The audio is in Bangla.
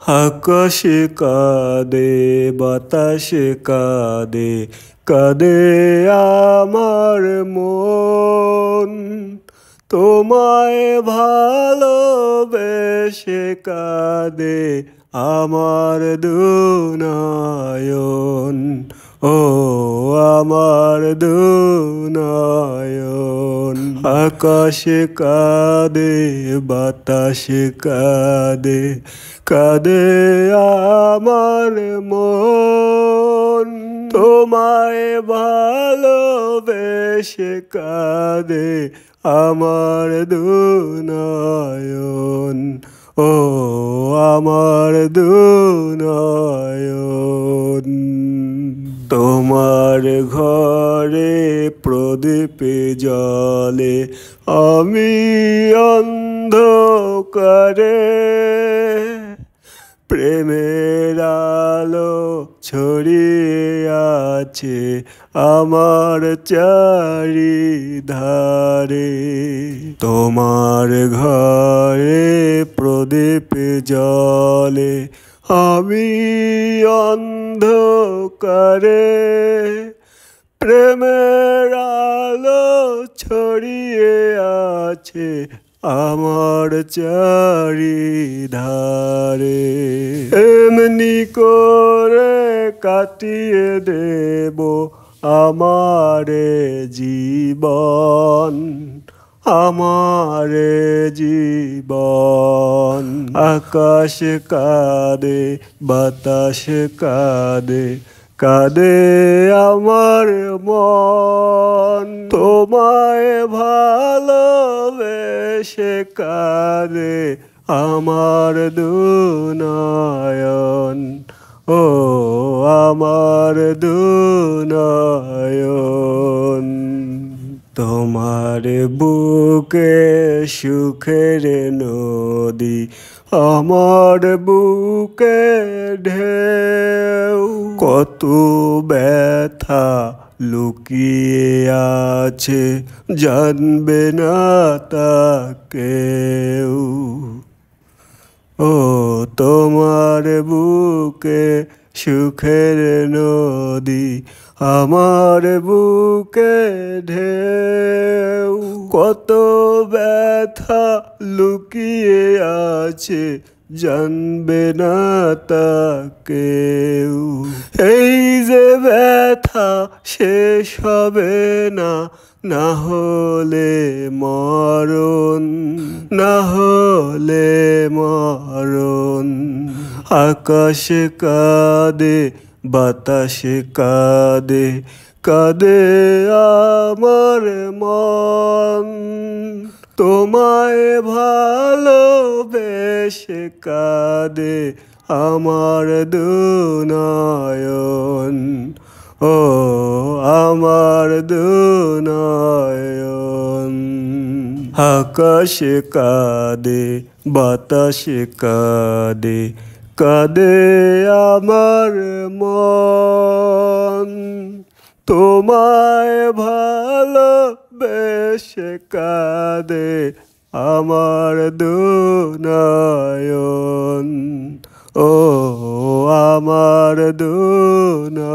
আকাশে কাঁদে বাতাসে কাঁদে কাঁদে আমার মন তোমায় ভালোবেসে কাঁদে আমার দুনয়ন ও আমার দুনয়ন আকাশে কাঁদে বাতাসে কাঁদে কাঁদে আমার মন তোমায় ভালোবেসে কাঁদে আমার দুনয়ন ও আমার দুনয়ন তোমার ঘরে প্রদীপে জ্বলে আমি অন্ধকারে প্রেমের আলো ছড়িয়ে আছে আমার চারিধারে তোমার ঘরে প্রদীপে জ্বলে আমি অন্ধকারে প্রেমের আলো ছড়িয়ে আছে আমার চারিধারে এমনি করে কাটিয়ে দেব আমারে জীবন আমারে জীবন আকাশ কাঁদে বাতাস কাঁদে কাঁদে আমার মন তোমায় ভালোবেসে কাঁদে আমার দুনয়ন ও আমার দুনয়ন তোমার বুকে সুখের নদী আমার বুকে ঢেউ কত ব্যথা লুকিয়ে আছে জানবে না তা কেউ ও তোমার বুকে সুখের নদী আমার বুকে ঢেউ কত ব্যথা লুকিয়ে আছে জানবে না তা কেউ এই যে ব্যথা শেষ হবে না না হলে মরণ না হলে মরণ আকাশ কাঁদে বাতাস কাঁদে কাঁদে আমার মন তোমায় ভালোবেসে কাঁদে আমার দুনয়ন ও আমার দুনয়ন আকাশ কাঁদে বাতাস কাঁদে কাঁদে আমার মন তোমায় ভালোবেসে কাঁদে আমার দুনয়ন ও আমার দুনয়ন